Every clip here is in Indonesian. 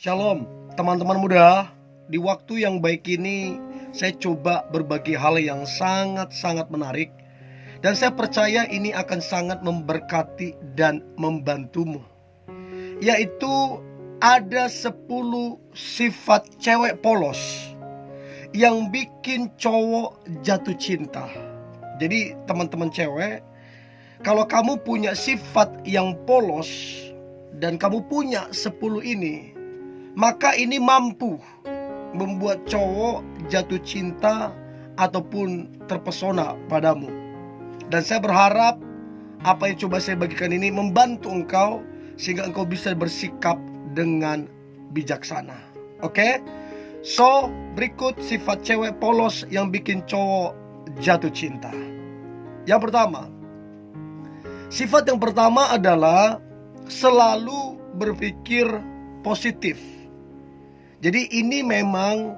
Shalom, teman-teman muda. Di waktu yang baik ini, saya coba berbagi hal yang sangat-sangat menarik. Dan saya percaya ini akan sangat memberkati dan membantumu. Yaitu ada 10 sifat cewek polos yang bikin cowok jatuh cinta. Jadi teman-teman cewek, kalau kamu punya sifat yang polos dan kamu punya 10 ini, maka ini mampu membuat cowok jatuh cinta ataupun terpesona padamu. Dan saya berharap apa yang coba saya bagikan ini membantu engkau sehingga engkau bisa bersikap dengan bijaksana. Oke? So, berikut sifat cewek polos yang bikin cowok jatuh cinta. Yang pertama, sifat yang pertama adalah selalu berpikir positif. Jadi ini memang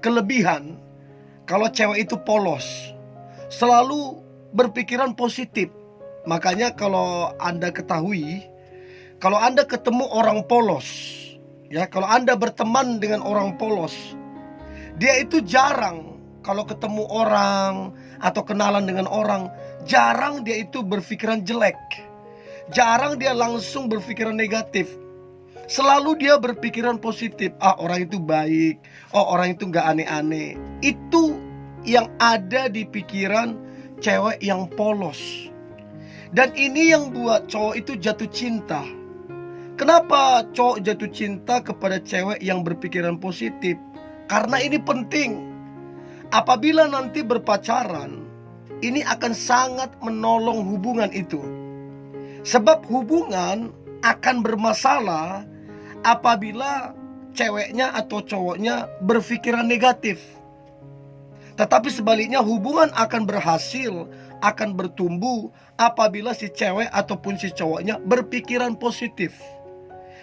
kelebihan kalau cewek itu polos, selalu berpikiran positif. Makanya kalau Anda ketahui, kalau Anda ketemu orang polos, ya, kalau Anda berteman dengan orang polos, dia itu jarang kalau ketemu orang atau kenalan dengan orang, jarang dia itu berpikiran jelek. Jarang dia langsung berpikiran negatif. Selalu dia berpikiran positif. Orang itu baik. Orang itu gak aneh-aneh. Itu yang ada di pikiran cewek yang polos. Dan ini yang buat cowok itu jatuh cinta. Kenapa cowok jatuh cinta kepada cewek yang berpikiran positif? Karena ini penting. Apabila nanti berpacaran, ini akan sangat menolong hubungan itu. Sebab hubungan akan bermasalah apabila ceweknya atau cowoknya berpikiran negatif. Tetapi sebaliknya hubungan akan berhasil, akan bertumbuh apabila si cewek ataupun si cowoknya berpikiran positif.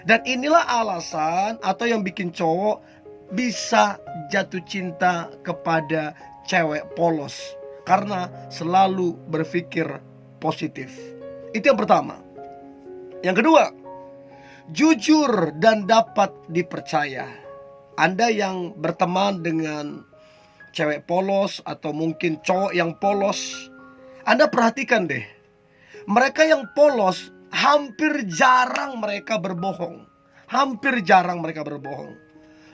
Dan inilah alasan atau yang bikin cowok bisa jatuh cinta kepada cewek polos, karena selalu berpikir positif. Itu yang pertama. Yang kedua, jujur dan dapat dipercaya. Anda yang berteman dengan cewek polos atau mungkin cowok yang polos, Anda perhatikan deh. Mereka yang polos hampir jarang mereka berbohong. Hampir jarang mereka berbohong.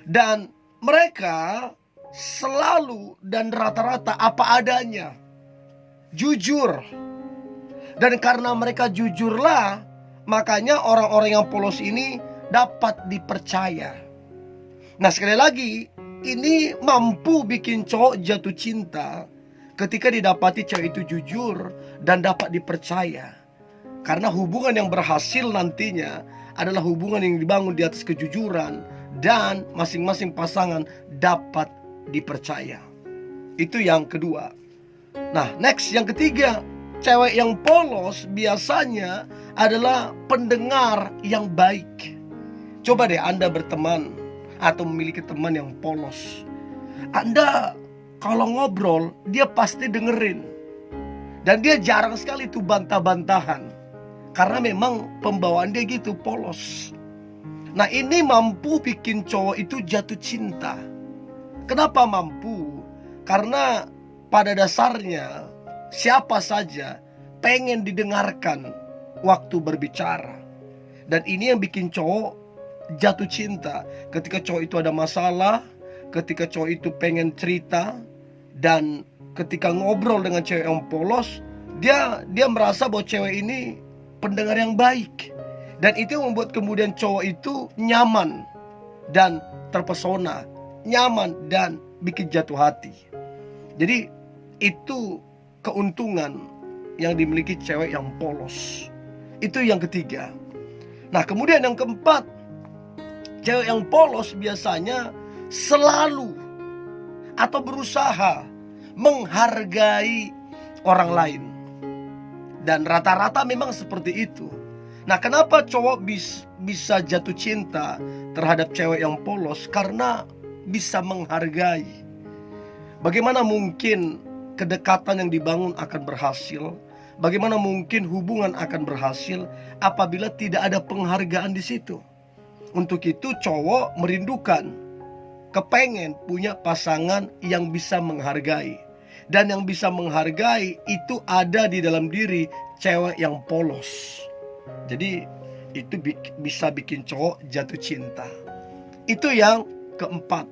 Dan mereka selalu dan rata-rata apa adanya. Jujur. Dan karena mereka jujurlah, makanya orang-orang yang polos ini dapat dipercaya. Nah, sekali lagi, ini mampu bikin cowok jatuh cinta ketika didapati cewek itu jujur dan dapat dipercaya. Karena hubungan yang berhasil nantinya adalah hubungan yang dibangun di atas kejujuran dan masing-masing pasangan dapat dipercaya. Itu yang kedua. Nah, next, yang ketiga, cewek yang polos biasanya adalah pendengar yang baik. Coba deh Anda berteman atau memiliki teman yang polos. Anda kalau ngobrol, dia pasti dengerin. Dan dia jarang sekali tuh bantah-bantahan. Karena memang pembawaan dia gitu, polos. Nah, ini mampu bikin cowok itu jatuh cinta. Kenapa mampu? Karena pada dasarnya siapa saja pengen didengarkan waktu berbicara. Dan ini yang bikin cowok jatuh cinta. Ketika cowok itu ada masalah, ketika cowok itu pengen cerita, dan ketika ngobrol dengan cewek yang polos, dia merasa bahwa cewek ini pendengar yang baik. Dan itu yang membuat kemudian cowok itu nyaman dan terpesona, nyaman dan bikin jatuh hati. Jadi itu keuntungan yang dimiliki cewek yang polos. Itu yang ketiga. Nah, kemudian yang keempat, cewek yang polos biasanya selalu atau berusaha menghargai orang lain. Dan rata-rata memang seperti itu. Nah, kenapa cowok bisa jatuh cinta terhadap cewek yang polos? Karena bisa menghargai. Bagaimana mungkin kedekatan yang dibangun akan berhasil? Bagaimana mungkin hubungan akan berhasil apabila tidak ada penghargaan di situ? Untuk itu cowok merindukan, kepengen punya pasangan yang bisa menghargai. Dan yang bisa menghargai itu ada di dalam diri cewek yang polos. Jadi itu bisa bikin cowok jatuh cinta. Itu yang keempat.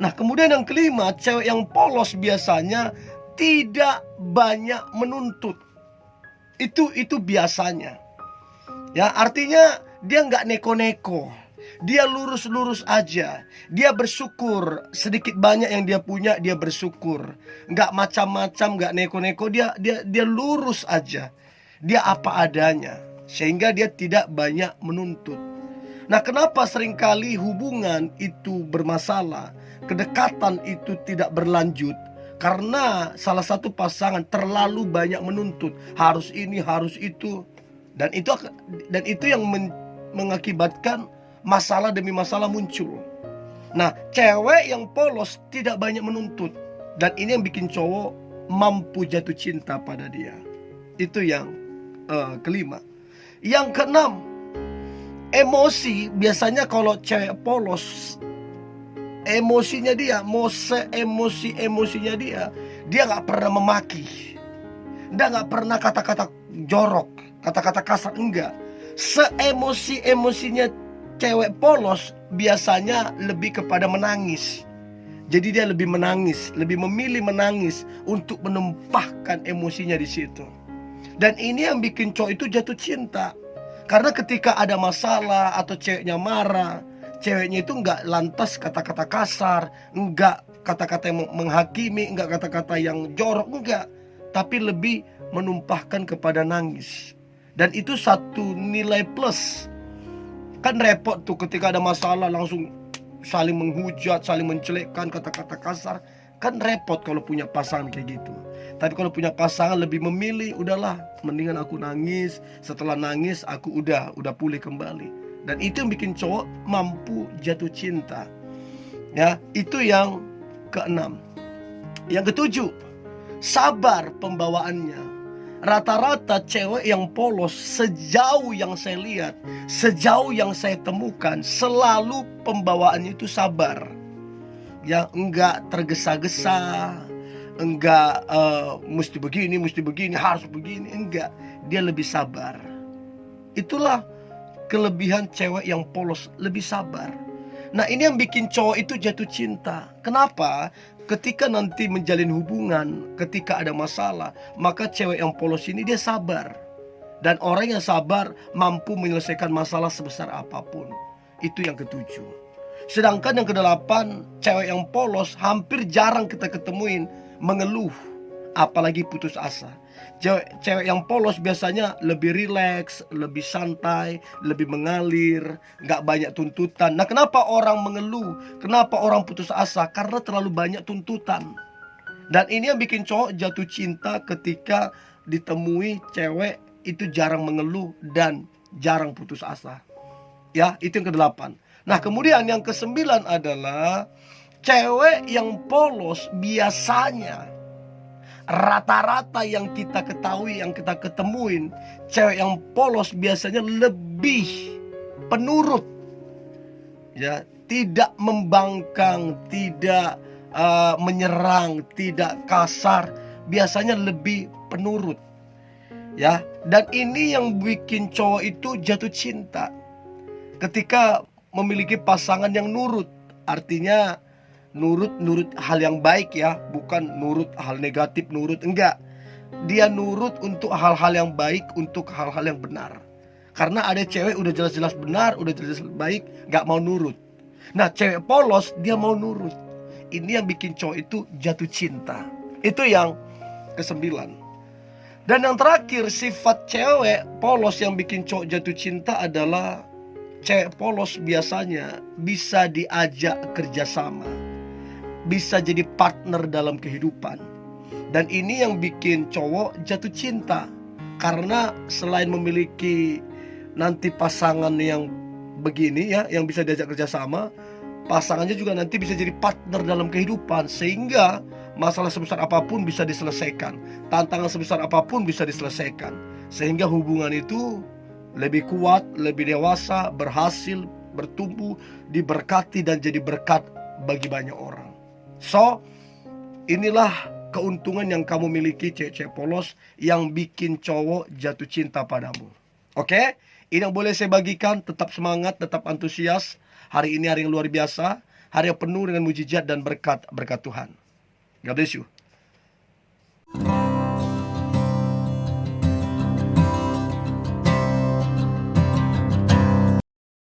Nah, kemudian yang kelima, cewek yang polos biasanya tidak banyak menuntut. Itu biasanya. Ya, artinya dia nggak neko-neko. Dia lurus-lurus aja. Dia bersyukur sedikit banyak yang dia punya, dia bersyukur. Nggak macam-macam, nggak neko-neko. Dia lurus aja. Dia apa adanya, sehingga dia tidak banyak menuntut. Nah, kenapa seringkali hubungan itu bermasalah, kedekatan itu tidak berlanjut? Karena salah satu pasangan terlalu banyak menuntut, harus ini, harus itu. Dan itu yang mengakibatkan masalah demi masalah muncul. Nah, cewek yang polos tidak banyak menuntut, dan ini yang bikin cowok mampu jatuh cinta pada dia. Itu yang kelima. Yang keenam, emosi. Biasanya kalau cewek polos, emosinya dia, mau emosinya dia nggak pernah memaki, dia nggak pernah kata-kata jorok, kata-kata kasar, enggak. Emosinya cewek polos biasanya lebih kepada menangis. Jadi dia lebih menangis, lebih memilih menangis untuk menumpahkan emosinya di situ. Dan ini yang bikin cowok itu jatuh cinta. Karena ketika ada masalah atau ceweknya marah, ceweknya itu enggak lantas kata-kata kasar, enggak kata-kata yang menghakimi, enggak kata-kata yang jorok, enggak. Tapi lebih menumpahkan kepada nangis. Dan itu satu nilai plus. Kan repot tuh ketika ada masalah langsung saling menghujat, saling mencelekkan, kata-kata kasar. Kan repot kalau punya pasangan kayak gitu. Tapi kalau punya pasangan lebih memilih, udahlah, mendingan aku nangis. Setelah nangis aku udah pulih kembali. Dan itu yang bikin cowok mampu jatuh cinta. Ya, itu yang keenam. Yang ketujuh, sabar pembawaannya. Rata-rata cewek yang polos, sejauh yang saya lihat, sejauh yang saya temukan, selalu pembawaannya itu sabar. Ya, enggak tergesa-gesa, enggak mesti begini, harus begini, enggak. Dia lebih sabar. Itulah kelebihan cewek yang polos, lebih sabar. Nah, ini yang bikin cowok itu jatuh cinta. Kenapa? Ketika nanti menjalin hubungan, ketika ada masalah, maka cewek yang polos ini dia sabar. Dan orang yang sabar mampu menyelesaikan masalah sebesar apapun. Itu yang ketujuh. Sedangkan yang kedelapan, cewek yang polos hampir jarang kita ketemuin mengeluh, apalagi putus asa. Cewek yang polos biasanya lebih rileks, lebih santai, lebih mengalir, gak banyak tuntutan. Nah, kenapa orang mengeluh? Kenapa orang putus asa? Karena terlalu banyak tuntutan. Dan ini yang bikin cowok jatuh cinta ketika ditemui cewek itu jarang mengeluh dan jarang putus asa. Ya, itu yang kedelapan. Nah, kemudian yang kesembilan adalah cewek yang polos biasanya, rata-rata yang kita ketahui, yang kita ketemuin, cewek yang polos biasanya lebih penurut. Ya, tidak membangkang, tidak menyerang, tidak kasar, biasanya lebih penurut. Ya, dan ini yang bikin cowok itu jatuh cinta. Ketika memiliki pasangan yang nurut, artinya nurut hal yang baik ya, bukan nurut hal negatif, enggak. Dia nurut untuk hal-hal yang baik, untuk hal-hal yang benar. Karena ada cewek udah jelas-jelas benar, udah jelas baik, gak mau nurut. Nah, cewek polos dia mau nurut. Ini yang bikin cowok itu jatuh cinta. Itu yang kesembilan. Dan yang terakhir, sifat cewek polos yang bikin cowok jatuh cinta adalah cewek polos biasanya bisa diajak kerjasama, bisa jadi partner dalam kehidupan. Dan ini yang bikin cowok jatuh cinta. Karena selain memiliki nanti pasangan yang begini ya, yang bisa diajak kerjasama, pasangannya juga nanti bisa jadi partner dalam kehidupan. Sehingga masalah sebesar apapun bisa diselesaikan, tantangan sebesar apapun bisa diselesaikan. Sehingga hubungan itu lebih kuat, lebih dewasa, berhasil, bertumbuh, diberkati, dan jadi berkat bagi banyak orang. So, inilah keuntungan yang kamu miliki, cewek-cewek polos, yang bikin cowok jatuh cinta padamu. Oke? Ini yang boleh saya bagikan. Tetap semangat, tetap antusias. Hari ini hari yang luar biasa, hari yang penuh dengan mujizat dan berkat Tuhan. God bless you.